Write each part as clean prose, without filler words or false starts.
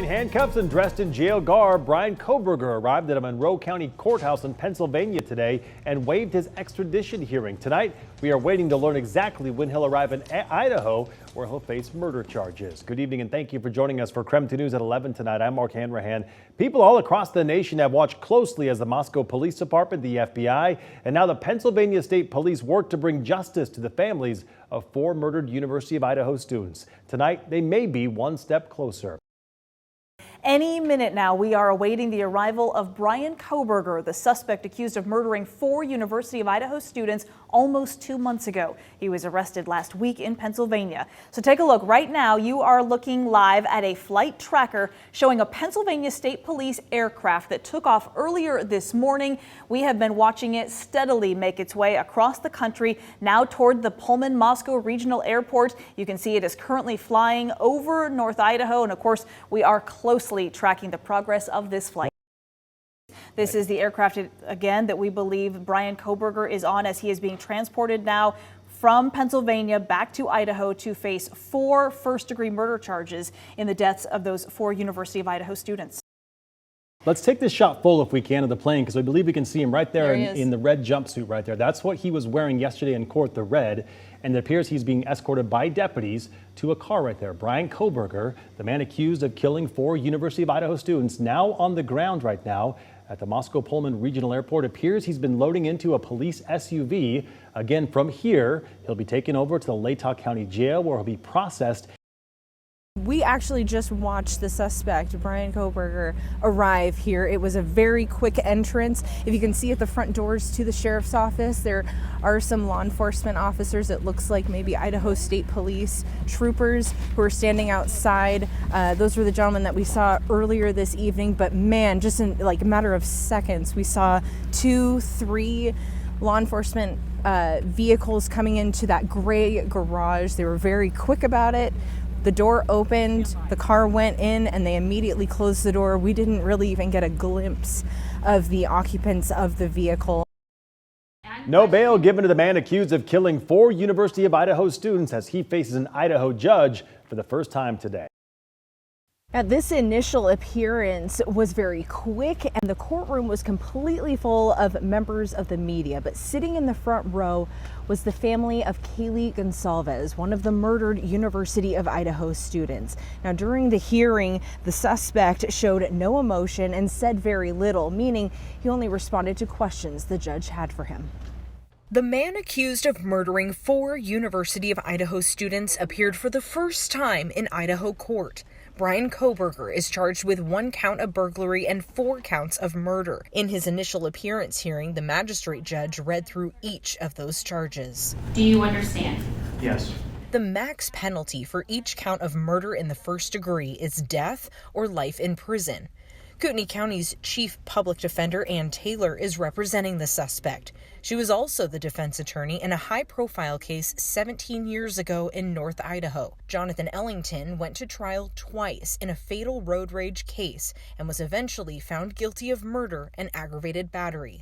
handcuffs and dressed in jail garb, Bryan Kohberger arrived at a Murrow County courthouse in Pennsylvania today and waived his extradition hearing. Tonight, we are waiting to learn exactly when he'll arrive in Idaho, where he'll face murder charges. Good evening and thank you for joining us for KREM 2 News at 11 tonight. I'm Mark Hanrahan. People all across the nation have watched closely as the Moscow Police Department, the FBI, and now the Pennsylvania State Police work to bring justice to the families of 4 murdered University of Idaho students. Tonight, they may be one step closer. Any minute now, we are awaiting the arrival of Bryan Kohberger, the suspect accused of murdering 4 University of Idaho students almost 2 months ago. He was arrested last week in Pennsylvania. So take a look. Right now, you are looking live at a flight tracker showing a Pennsylvania State Police aircraft that took off earlier this morning. We have been watching it steadily make its way across the country, now toward the Pullman-Moscow Regional Airport. You can see it is currently flying over North Idaho, and of course, we are closely tracking the progress of this flight. This is the aircraft, again, that we believe Bryan Kohberger is on as he is being transported now from Pennsylvania back to Idaho to face 4 first-degree murder charges in the deaths of those 4 University of Idaho students. Let's take this shot full if we can of the plane, because I believe we can see him right there in the red jumpsuit right there. That's what he was wearing yesterday in court, the red, and it appears he's being escorted by deputies to a car right there. Bryan Kohberger, the man accused of killing 4 University of Idaho students, now on the ground right now at the Moscow Pullman Regional Airport. Appears he's been loading into a police SUV. Again, from here, he'll be taken over to the Latah County Jail, where he'll be processed. We actually just watched the suspect, Bryan Kohberger, arrive here. It was a very quick entrance. If you can see at the front doors to the sheriff's office, there are some law enforcement officers. It looks like maybe Idaho State Police troopers who are standing outside. Those were the gentlemen that we saw earlier this evening. But man, just in like a matter of seconds, we saw 2, 3 law enforcement vehicles coming into that gray garage. They were very quick about it. The door opened, the car went in, and they immediately closed the door. We didn't really even get a glimpse of the occupants of the vehicle. No bail given to the man accused of killing 4 University of Idaho students as he faces an Idaho judge for the first time today. Now, this initial appearance was very quick, and the courtroom was completely full of members of the media. But sitting in the front row was the family of Kaylee Gonsalves, one of the murdered University of Idaho students. Now, during the hearing, the suspect showed no emotion and said very little, meaning he only responded to questions the judge had for him. The man accused of murdering 4 University of Idaho students appeared for the first time in Idaho court. Bryan Kohberger is charged with 1 count of burglary and 4 counts of murder. In his initial appearance hearing, the magistrate judge read through each of those charges. Do you understand? Yes. The max penalty for each count of murder in the first degree is death or life in prison. Kootenai County's chief public defender, Ann Taylor, is representing the suspect. She was also the defense attorney in a high-profile case 17 years ago in North Idaho. Jonathan Ellington went to trial twice in a fatal road rage case and was eventually found guilty of murder and aggravated battery.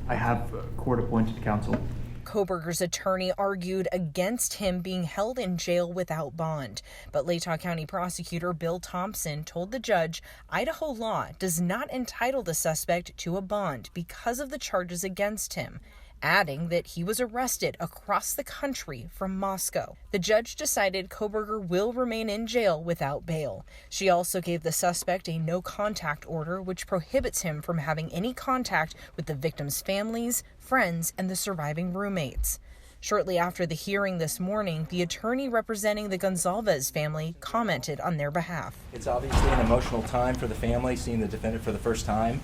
I have court-appointed counsel. Kohberger's attorney argued against him being held in jail without bond, but Latah County prosecutor Bill Thompson told the judge Idaho law does not entitle the suspect to a bond because of the charges against him, adding that he was arrested across the country from Moscow. The judge decided Kohberger will remain in jail without bail. She also gave the suspect a no-contact order, which prohibits him from having any contact with the victims' families, friends, and the surviving roommates. Shortly after the hearing this morning, the attorney representing the Gonsalves family commented on their behalf. It's obviously an emotional time for the family, seeing the defendant for the first time.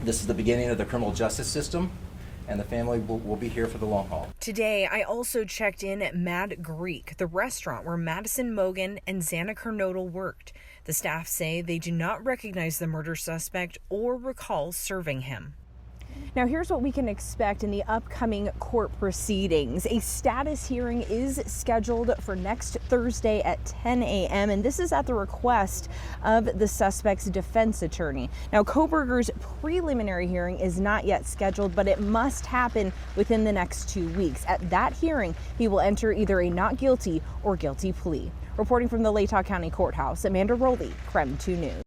This is the beginning of the criminal justice system, and the family will be here for the long haul. Today, I also checked in at Mad Greek, the restaurant where Madison Mogan and Xana Kernodle worked. The staff say they do not recognize the murder suspect or recall serving him. Now, here's what we can expect in the upcoming court proceedings. A status hearing is scheduled for next Thursday at 10 a.m., and this is at the request of the suspect's defense attorney. Now, Kohberger's preliminary hearing is not yet scheduled, but it must happen within the next 2 weeks. At that hearing, he will enter either a not guilty or guilty plea. Reporting from the Latah County Courthouse, Amanda Rowley, KREM 2 News.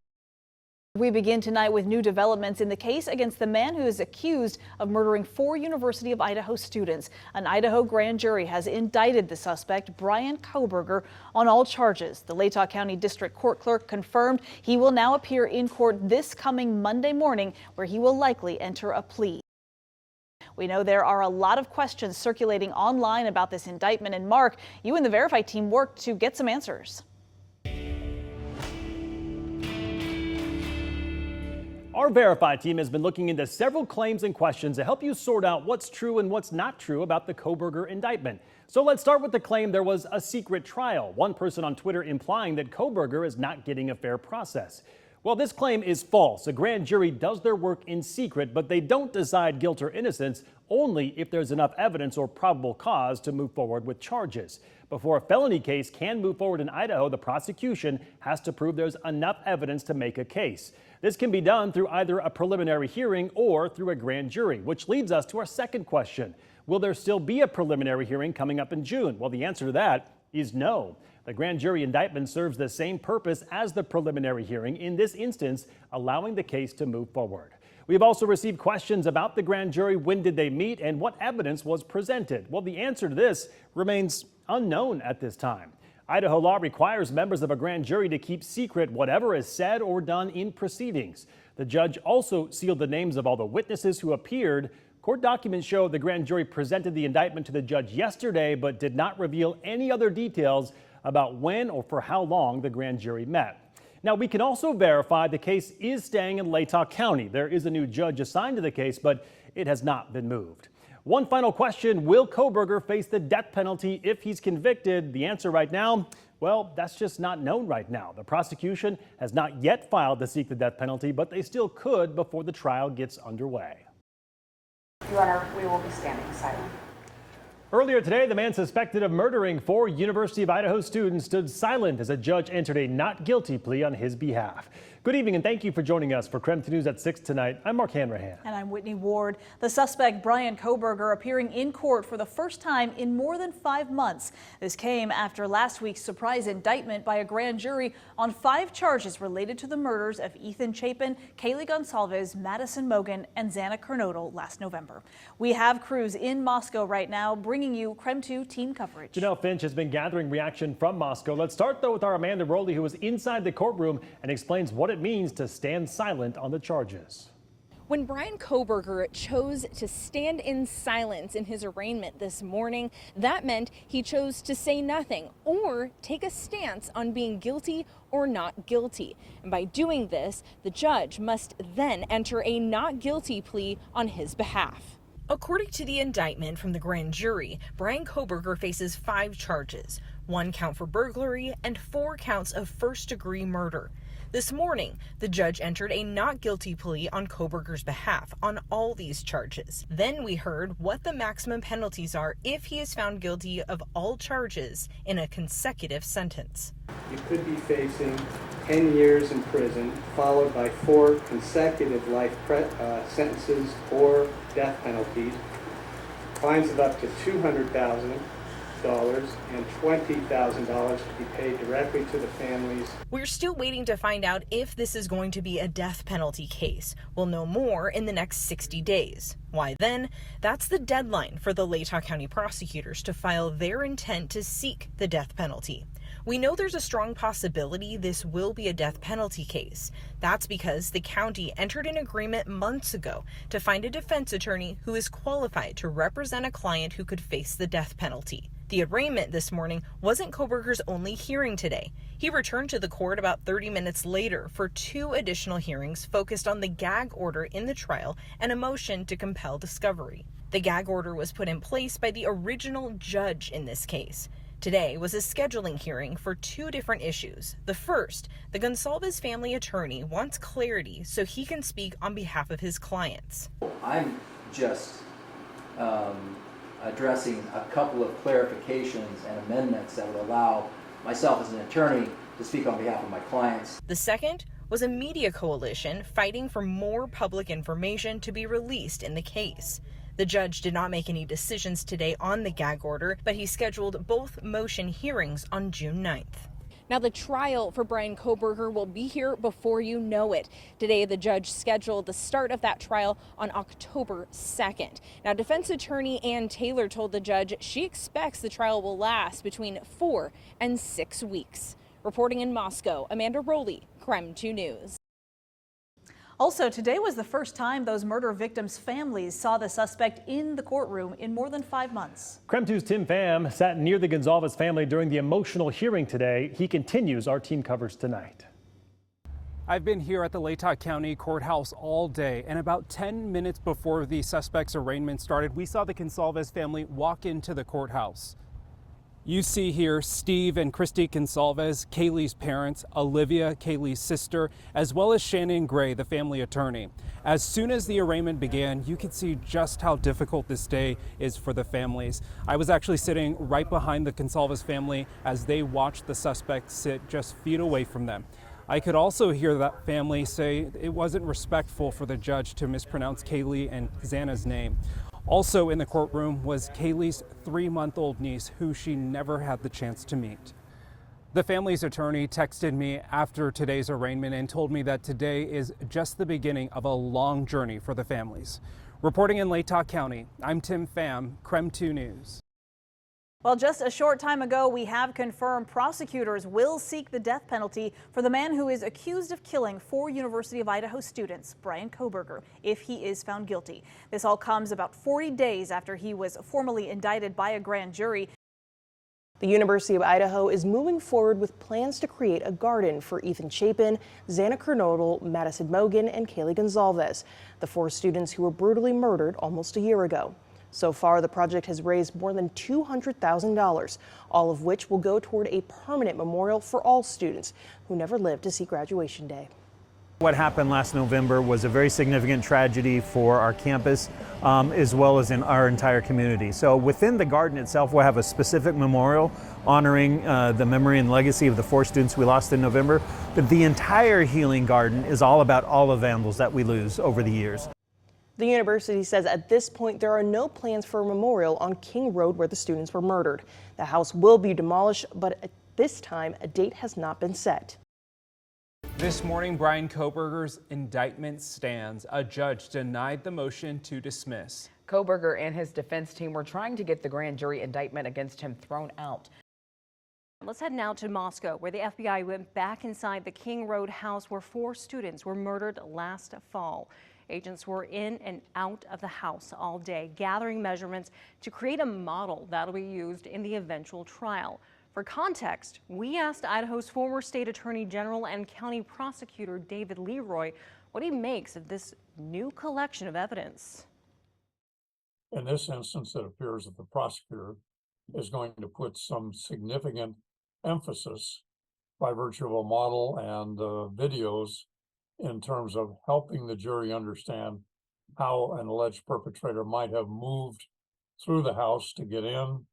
We begin tonight with new developments in the case against the man who is accused of murdering 4 University of Idaho students. An Idaho grand jury has indicted the suspect, Bryan Kohberger, on all charges. The Latah County District Court clerk confirmed he will now appear in court this coming Monday morning, where he will likely enter a plea. We know there are a lot of questions circulating online about this indictment, and Mark, you and the Verify team worked to get some answers. Our Verify team has been looking into several claims and questions to help you sort out what's true and what's not true about the Kohberger indictment. So let's start with the claim there was a secret trial. One person on Twitter implying that Kohberger is not getting a fair process. Well, this claim is false. A grand jury does their work in secret, but they don't decide guilt or innocence only if there's enough evidence or probable cause to move forward with charges. Before a felony case can move forward in Idaho, the prosecution has to prove there's enough evidence to make a case. This can be done through either a preliminary hearing or through a grand jury, which leads us to our second question. Will there still be a preliminary hearing coming up in June? Well, the answer to that is no. The grand jury indictment serves the same purpose as the preliminary hearing, in this instance, allowing the case to move forward. We've also received questions about the grand jury. When did they meet and what evidence was presented? Well, the answer to this remains unknown at this time. Idaho law requires members of a grand jury to keep secret whatever is said or done in proceedings. The judge also sealed the names of all the witnesses who appeared. Court documents show the grand jury presented the indictment to the judge yesterday, but did not reveal any other details about when or for how long the grand jury met. Now, we can also verify the case is staying in Latah County. There is a new judge assigned to the case, but it has not been moved. One final question, will Kohberger face the death penalty if he's convicted? The answer right now, well, that's just not known right now. The prosecution has not yet filed to seek the death penalty, but they still could before the trial gets underway. Your Honor, we will be standing silent. Earlier today, the man suspected of murdering 4 University of Idaho students stood silent as a judge entered a not guilty plea on his behalf. Good evening and thank you for joining us for KREM 2 News at 6 tonight. I'm Mark Hanrahan. And I'm Whitney Ward. The suspect, Bryan Kohberger, appearing in court for the first time in more than 5 months. This came after last week's surprise indictment by a grand jury on 5 charges related to the murders of Ethan Chapin, Kaylee Gonsalves, Madison Mogan, and Xana Kernodle last November. We have crews in Moscow right now bringing you KREM 2 team coverage. Janelle Finch has been gathering reaction from Moscow. Let's start though with our Amanda Rowley, who was inside the courtroom and explains what it means to stand silent on the charges. When Bryan Kohberger chose to stand in silence in his arraignment this morning, that meant he chose to say nothing or take a stance on being guilty or not guilty. And by doing this, the judge must then enter a not guilty plea on his behalf. According to the indictment from the grand jury, Bryan Kohberger faces 5 charges, 1 count for burglary and 4 counts of first-degree murder. This morning, the judge entered a not guilty plea on Kohberger's behalf on all these charges. Then we heard what the maximum penalties are if he is found guilty of all charges in a consecutive sentence. You could be facing 10 years in prison, followed by 4 consecutive life sentences or death penalties, fines of up to $200,000 and $20,000 to be paid directly to the families. We're still waiting to find out if this is going to be a death penalty case. We'll know more in the next 60 days. Why then? That's the deadline for the Latah County prosecutors to file their intent to seek the death penalty. We know there's a strong possibility this will be a death penalty case. That's because the county entered an agreement months ago to find a defense attorney who is qualified to represent a client who could face the death penalty. The arraignment this morning wasn't Kohberger's only hearing today. He returned to the court about 30 minutes later for 2 additional hearings focused on the gag order in the trial and a motion to compel discovery. The gag order was put in place by the original judge in this case. Today was a scheduling hearing for 2 different issues. The first, the Gonsalves family attorney wants clarity so he can speak on behalf of his clients. I'm just addressing a couple of clarifications and amendments that would allow myself as an attorney to speak on behalf of my clients. The second was a media coalition fighting for more public information to be released in the case. The judge did not make any decisions today on the gag order, but he scheduled both motion hearings on June 9th. Now, the trial for Bryan Kohberger will be here before you know it. Today, the judge scheduled the start of that trial on October 2nd. Now, defense attorney Ann Taylor told the judge she expects the trial will last between 4 and 6 weeks. Reporting in Moscow, Amanda Rowley, KREM 2 News. Also, today was the first time those murder victims' families saw the suspect in the courtroom in more than 5 months. KREM 2's Tim Pham sat near the Gonzalez family during the emotional hearing today. He continues. Our team covers tonight. I've been here at the Latah County Courthouse all day, and about 10 minutes before the suspect's arraignment started, we saw the Gonzalez family walk into the courthouse. You see here Steve and Christy Gonzalez, Kaylee's parents, Olivia, Kaylee's sister, as well as Shannon Gray, the family attorney. As soon as the arraignment began, you could see just how difficult this day is for the families. I was actually sitting right behind the Gonzalez family as they watched the suspect sit just feet away from them. I could also hear that family say it wasn't respectful for the judge to mispronounce Kaylee and Xana's name. Also in the courtroom was Kaylee's 3-month-old niece, who she never had the chance to meet. The family's attorney texted me after today's arraignment and told me that today is just the beginning of a long journey for the families. Reporting in Latah County, I'm Tim Pham, KREM 2 News. Well, just a short time ago, we have confirmed prosecutors will seek the death penalty for the man who is accused of killing 4 University of Idaho students, Bryan Kohberger, if he is found guilty. This all comes about 40 days after he was formally indicted by a grand jury. The University of Idaho is moving forward with plans to create a garden for Ethan Chapin, Xana Kernodle, Madison Mogan, and Kaylee Gonzalez, the 4 students who were brutally murdered almost a year ago. So far, the project has raised more than $200,000, all of which will go toward a permanent memorial for all students who never lived to see graduation day. What happened last November was a very significant tragedy for our campus, as well as in our entire community. So within the garden itself, we'll have a specific memorial honoring the memory and legacy of the 4 students we lost in November. But the entire healing garden is all about all the vandals that we lose over the years. The university says at this point there are no plans for a memorial on King Road where the students were murdered. The house will be demolished, but at this time a date has not been set. This morning, Bryan Kohberger's indictment stands. A judge denied the motion to dismiss. Kohberger and his defense team were trying to get the grand jury indictment against him thrown out. Let's head now to Moscow, where the FBI went back inside the King Road house where 4 students were murdered last fall. Agents were in and out of the house all day, gathering measurements to create a model that'll be used in the eventual trial. For context, we asked Idaho's former state attorney general and county prosecutor David Leroy what he makes of this new collection of evidence. In this instance, it appears that the prosecutor is going to put some significant emphasis by virtue of a model and videos in terms of helping the jury understand how an alleged perpetrator might have moved through the house to get in,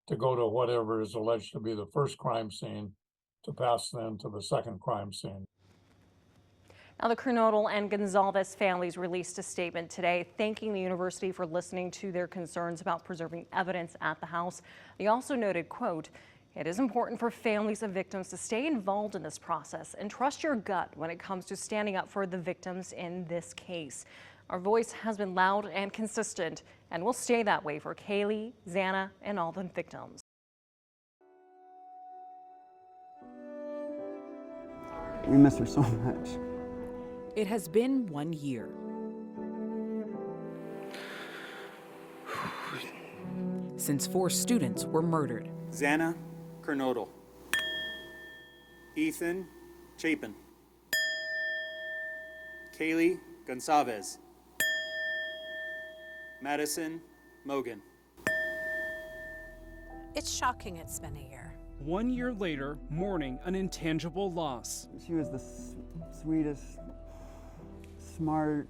to go to whatever is alleged to be the first crime scene, to pass then to the second crime scene. Now, the Kernodle and Gonzalez families released a statement today thanking the university for listening to their concerns about preserving evidence at the house. They also noted, quote, "It is important for families of victims to stay involved in this process and trust your gut when it comes to standing up for the victims in this case. Our voice has been loud and consistent and will stay that way for Kaylee, Xana, and all the victims." We miss her so much. It has been 1 year. Since 4 students were murdered. Xana Kernodle, Ethan Chapin, Kaylee Gonzalez, Madison Mogan. It's shocking it's been a year. 1 year later, mourning an intangible loss. She was the sweetest, smart,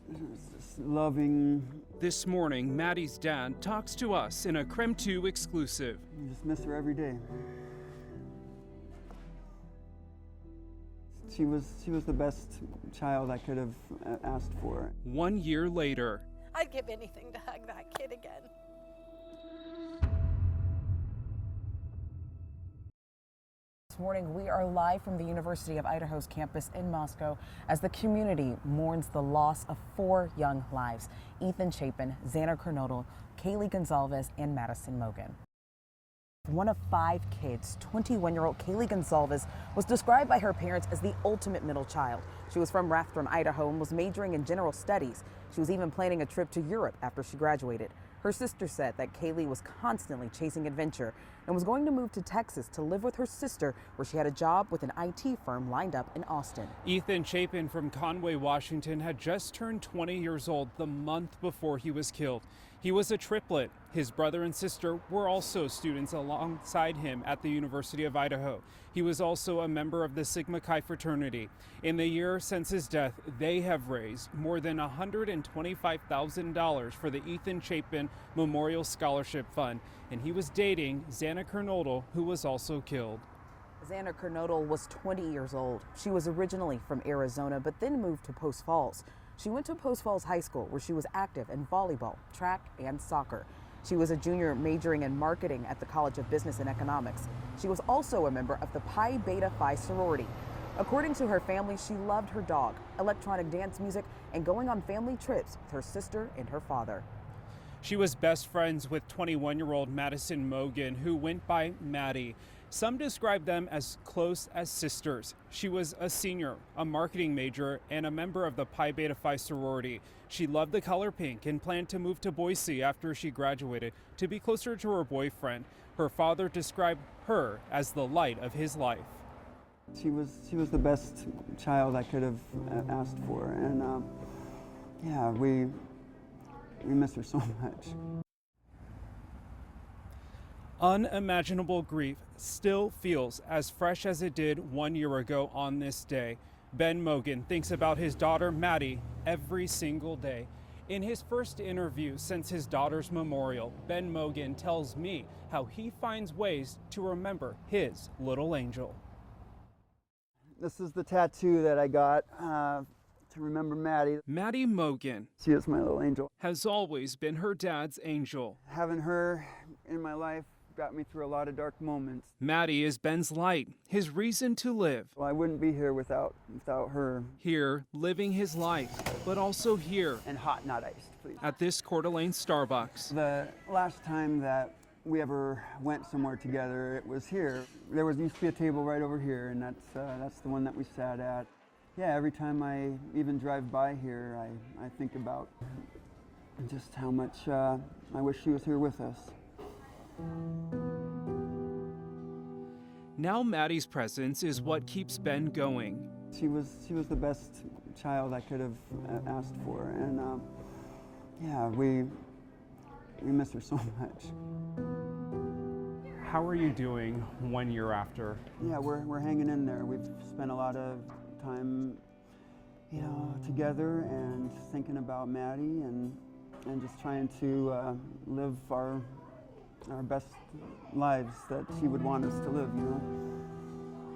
loving. This morning, Maddie's dad talks to us in a KREM 2 exclusive. You just miss her every day. She was the best child I could have asked for. 1 year later. I'd give anything to hug that kid again. This morning, we are live from the University of Idaho's campus in Moscow as the community mourns the loss of 4 young lives: Ethan Chapin, Xana Kernodle, Kaylee Gonzalez, and Madison Mogan. One of 5 kids, 21-year-old Kaylee Gonzalez was described by her parents as the ultimate middle child. She was from Rathdrum, Idaho, and was majoring in general studies. She was even planning a trip to Europe after she graduated. Her sister said that Kaylee was constantly chasing adventure and was going to move to Texas to live with her sister, where she had a job with an IT firm lined up in Austin. Ethan Chapin from Conway, Washington, had just turned 20 years old the month before he was killed. He was a triplet. His brother and sister were also students alongside him at the University of Idaho. He was also a member of the Sigma Chi fraternity. In the year since his death, they have raised more than $125,000 for the Ethan Chapin Memorial Scholarship Fund, and he was dating Xana Kernodle, who was also killed. Xana Kernodle was 20 years old. She was originally from Arizona, but then moved to Post Falls. She went to Post Falls High School, where she was active in volleyball, track, and soccer. She was a junior majoring in marketing at the College of Business and Economics. She was also a member of the Pi Beta Phi sorority. According to her family, she loved her dog, electronic dance music, and going on family trips with her sister and her father. She was best friends with 21-year-old Madison Mogan, who went by Maddie. Some describe them as close as sisters. She was a senior, a marketing major, and a member of the Pi Beta Phi sorority. She loved the color pink and planned to move to Boise after she graduated to be closer to her boyfriend. Her father described her as the light of his life. She was the best child I could have asked for, and yeah, we miss her so much. Unimaginable grief still feels as fresh as it did 1 year ago on this day. Ben Mogan thinks about his daughter Maddie every single day. In his first interview since his daughter's memorial, Ben Mogan tells me how he finds ways to remember his little angel. This is the tattoo that I got to remember Maddie. Maddie Mogan, she is my little angel, has always been her dad's angel. Having her in my life got me through a lot of dark moments. Maddie is Ben's light, his reason to live. Well, I wouldn't be here without her. Here, living his life, but also here. And hot, not iced, please. At this Coeur d'Alene Starbucks. The last time that we ever went somewhere together, it was here. There used to be a table right over here, and that's the one that we sat at. Yeah, every time I even drive by here, I think about just how much I wish she was here with us. Now Maddie's presence is what keeps Ben going. She was the best child I could have asked for, and yeah, we miss her so much. How are you doing 1 year after? Yeah, we're hanging in there. We've spent a lot of time, together and thinking about Maddie and just trying to live our best lives that she would want us to live,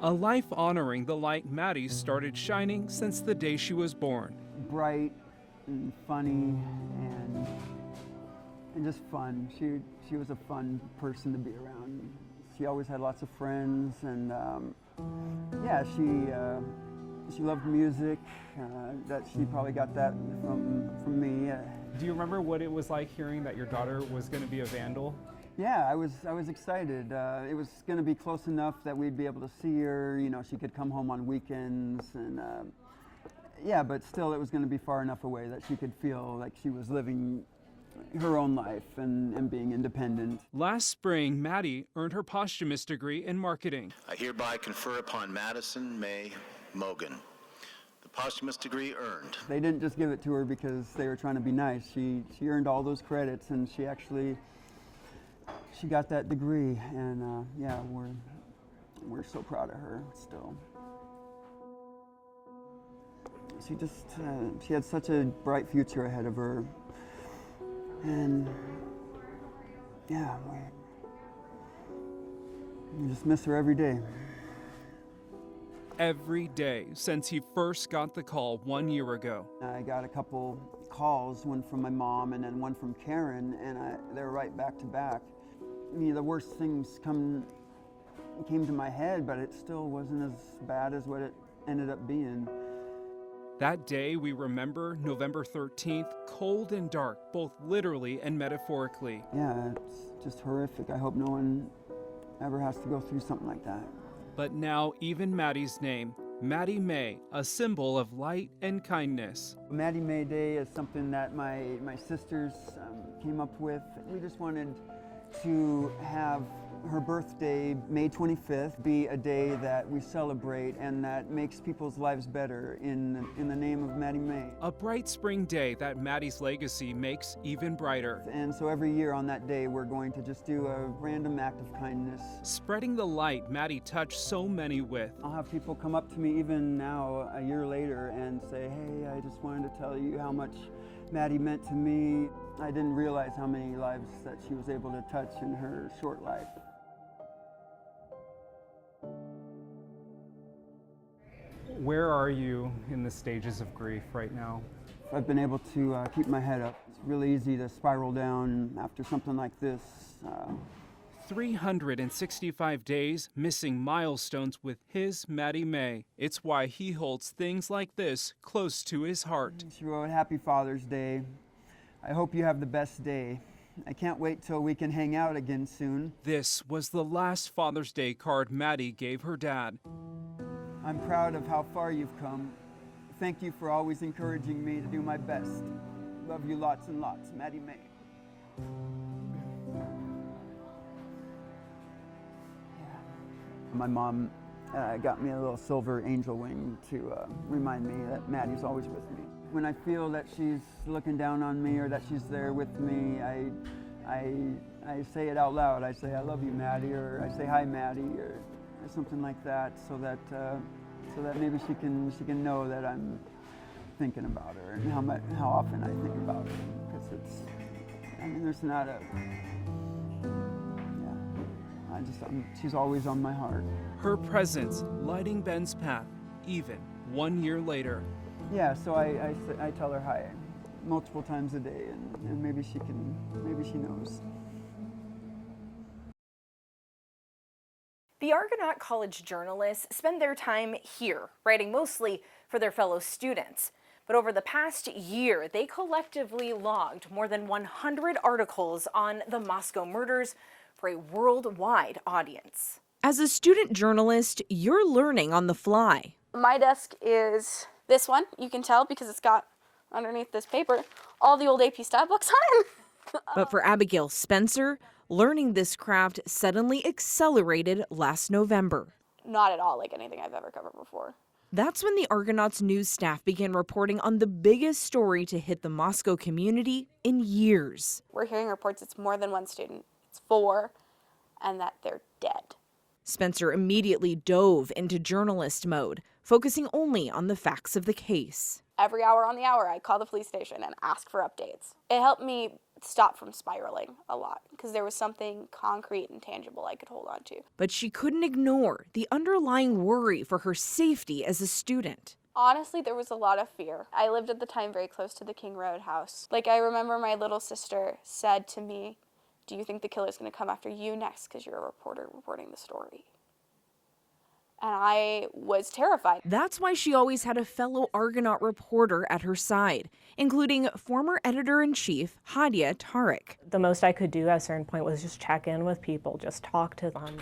A life honoring the light Maddie started shining since the day she was born. Bright and funny and just fun. She was a fun person to be around. She always had lots of friends, and yeah, she loved music. That she probably got that from me. Do you remember what it was like hearing that your daughter was going to be a vandal? Yeah, I was excited. It was going to be close enough that we'd be able to see her. She could come home on weekends, and yeah, but still, it was going to be far enough away that she could feel like she was living her own life and being independent. Last spring, Maddie earned her posthumous degree in marketing. I hereby confer upon Madison May Mogan the posthumous degree earned. They didn't just give it to her because they were trying to be nice. She earned all those credits, and she got that degree, and yeah, we're so proud of her still. She had such a bright future ahead of her, and yeah, we just miss her every day. Every day since he first got the call 1 year ago. I got a couple calls, one from my mom and then one from Karen, and they were right back to back. The worst things come came to my head, but it still wasn't as bad as what it ended up being. That day we remember, November 13th, cold and dark, both literally and metaphorically. Yeah, it's just horrific. I hope no one ever has to go through something like that. But now even Maddie's name, Maddie May, a symbol of light and kindness. Maddie May Day is something that my sisters came up with. We just wanted to have her birthday, May 25th, be a day that we celebrate and that makes people's lives better in the name of Maddie May. A bright spring day that Maddie's legacy makes even brighter. And so every year on that day, we're going to just do a random act of kindness. Spreading the light Maddie touched so many with. I'll have people come up to me even now, a year later, and say, hey, I just wanted to tell you how much Maddie meant to me. I didn't realize how many lives that she was able to touch in her short life. Where are you in the stages of grief right now? I've been able to keep my head up. It's really easy to spiral down after something like this. 365 days missing milestones with his Maddie May. It's why he holds things like this close to his heart. She wrote, Happy Father's Day. I hope you have the best day. I can't wait till we can hang out again soon. This was the last Father's Day card Maddie gave her dad. I'm proud of how far you've come. Thank you for always encouraging me to do my best. Love you lots and lots, Maddie May. My mom got me a little silver angel wing to remind me that Maddie's always with me. When I feel that she's looking down on me or that she's there with me, I say it out loud. I say, I love you, Maddie, or I say, hi, Maddie, or something like that, so that maybe she can know that I'm thinking about her and how often I think about her. Because there's not a, she's always on my heart. Her presence lighting Ben's path, even 1 year later. Yeah, so I tell her hi multiple times a day, and maybe she knows. The Argonaut College journalists spend their time here, writing mostly for their fellow students. But over the past year, they collectively logged more than 100 articles on the Moscow murders for a worldwide audience. As a student journalist, you're learning on the fly. My desk is this one. You can tell because it's got underneath this paper all the old AP stat books on it. But for Abigail Spencer, learning this craft suddenly accelerated last November. Not at all like anything I've ever covered before. That's when the Argonauts news staff began reporting on the biggest story to hit the Moscow community in years. We're hearing reports it's more than one student, it's 4, and that they're dead. Spencer immediately dove into journalist mode, focusing only on the facts of the case. Every hour on the hour, I call the police station and ask for updates. It helped me stop from spiraling a lot because there was something concrete and tangible I could hold on to. But she couldn't ignore the underlying worry for her safety as a student. Honestly, there was a lot of fear. I lived at the time very close to the King Road house. I remember my little sister said to me, do you think the killer's going to come after you next because you're a reporter reporting the story? And I was terrified. That's why she always had a fellow Argonaut reporter at her side, including former editor-in-chief Hadia Tariq. The most I could do at a certain point was just check in with people, just talk to them.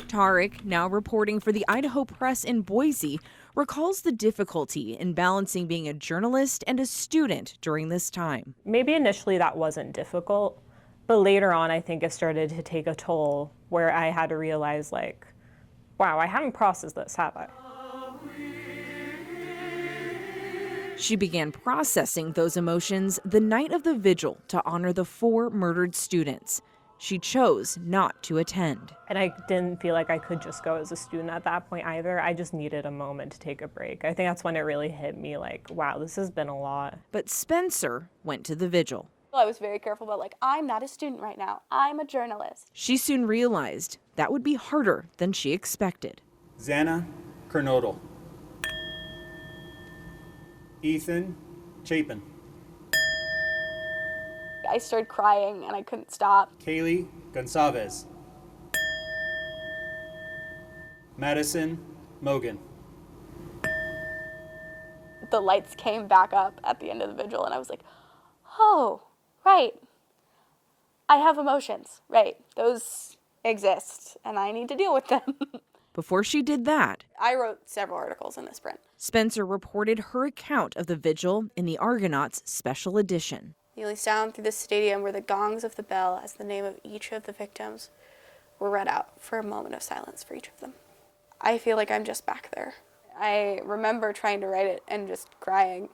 Tariq, now reporting for the Idaho Press in Boise, recalls the difficulty in balancing being a journalist and a student during this time. Maybe initially that wasn't difficult, but later on I think it started to take a toll where I had to realize wow, I haven't processed this, have I? She began processing those emotions the night of the vigil to honor the 4 murdered students. She chose not to attend. And I didn't feel like I could just go as a student at that point either. I just needed a moment to take a break. I think that's when it really hit me wow, this has been a lot. But Spencer went to the vigil. I was very careful about I'm not a student right now. I'm a journalist. She soon realized that would be harder than she expected. Xana Kernodle. Ethan Chapin. I started crying and I couldn't stop. Kaylee Gonsalves. Madison Mogan. The lights came back up at the end of the vigil, and I was like, oh, right. I have emotions, right? Those exist, and I need to deal with them. Before she did that, I wrote several articles in the Sprint. Spencer reported her account of the vigil in the Argonauts Special Edition. Kneeling down through the stadium where the gongs of the bell as the name of each of the victims were read out for a moment of silence for each of them. I feel like I'm just back there. I remember trying to write it and just crying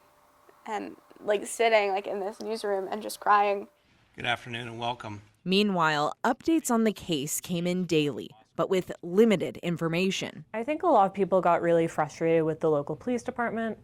and like sitting like in this newsroom and just crying. Good afternoon and welcome. Meanwhile, updates on the case came in daily, but with limited information. I think a lot of people got really frustrated with the local police department,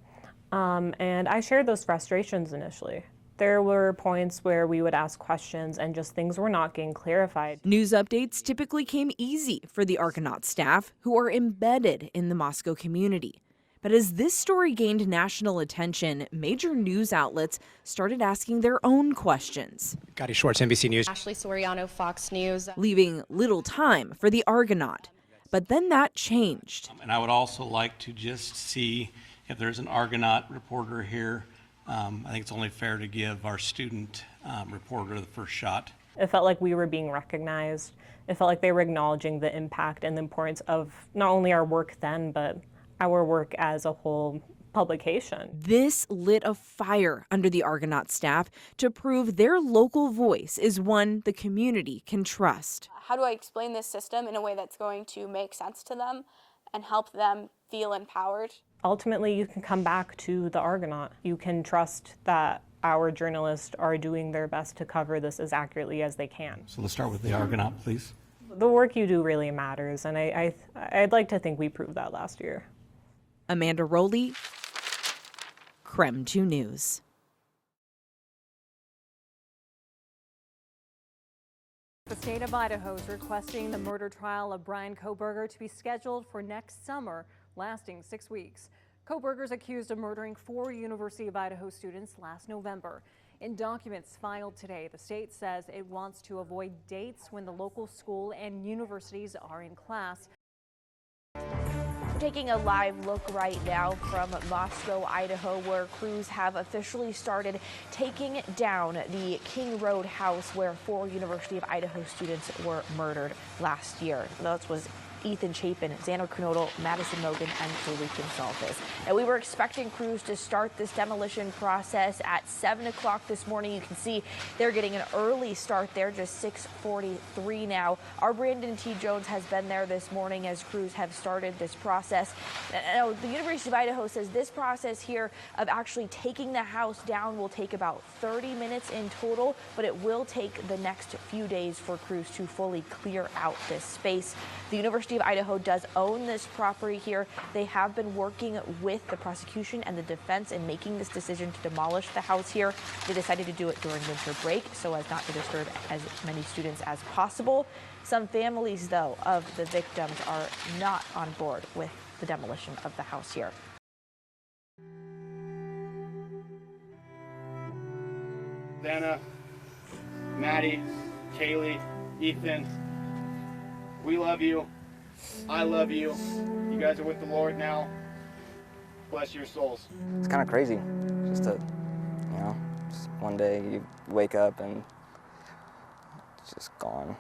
and I shared those frustrations initially. There were points where we would ask questions and just things were not getting clarified. News updates typically came easy for the Argonaut staff, who are embedded in the Moscow community. But as this story gained national attention, major news outlets started asking their own questions. Gotti Schwartz, NBC News. Ashley Soriano, Fox News. Leaving little time for the Argonaut. But then that changed. And I would also like to just see if there's an Argonaut reporter here. I think it's only fair to give our student reporter the first shot. It felt like we were being recognized. It felt like they were acknowledging the impact and the importance of not only our work then, but our work as a whole publication. This lit a fire under the Argonaut staff to prove their local voice is one the community can trust. How do I explain this system in a way that's going to make sense to them and help them feel empowered? Ultimately, you can come back to the Argonaut. You can trust that our journalists are doing their best to cover this as accurately as they can. So let's start with the Argonaut, please. The work you do really matters, and I'd like to think we proved that last year. Amanda Rowley, KREM 2 News. The state of Idaho is requesting the murder trial of Bryan Kohberger to be scheduled for next summer, lasting 6 weeks. Kohberger is accused of murdering 4 University of Idaho students last November. In documents filed today, the state says it wants to avoid dates when the local school and universities are in class. We're taking a live look right now from Moscow, Idaho, where crews have officially started taking down the King Road house where 4 University of Idaho students were murdered last year. That was Ethan Chapin, Xander Kernodle, Madison Mogan, and Kaylee Gonzalez. And we were expecting crews to start this demolition process at 7 o'clock this morning. You can see they're getting an early start there, just 6:43 now. Our Brandon T. Jones has been there this morning as crews have started this process. Now, the University of Idaho says this process here of actually taking the house down will take about 30 minutes in total, but it will take the next few days for crews to fully clear out this space. The University of Idaho does own this property here. They have been working with the prosecution and the defense in making this decision to demolish the house here. They decided to do it during winter break so as not to disturb as many students as possible. Some families, though, of the victims are not on board with the demolition of the house here. Dana, Maddie, Kaylee, Ethan, we love you. I love you. You guys are with the Lord now. Bless your souls. It's kind of crazy. Just to, just one day you wake up and it's just gone.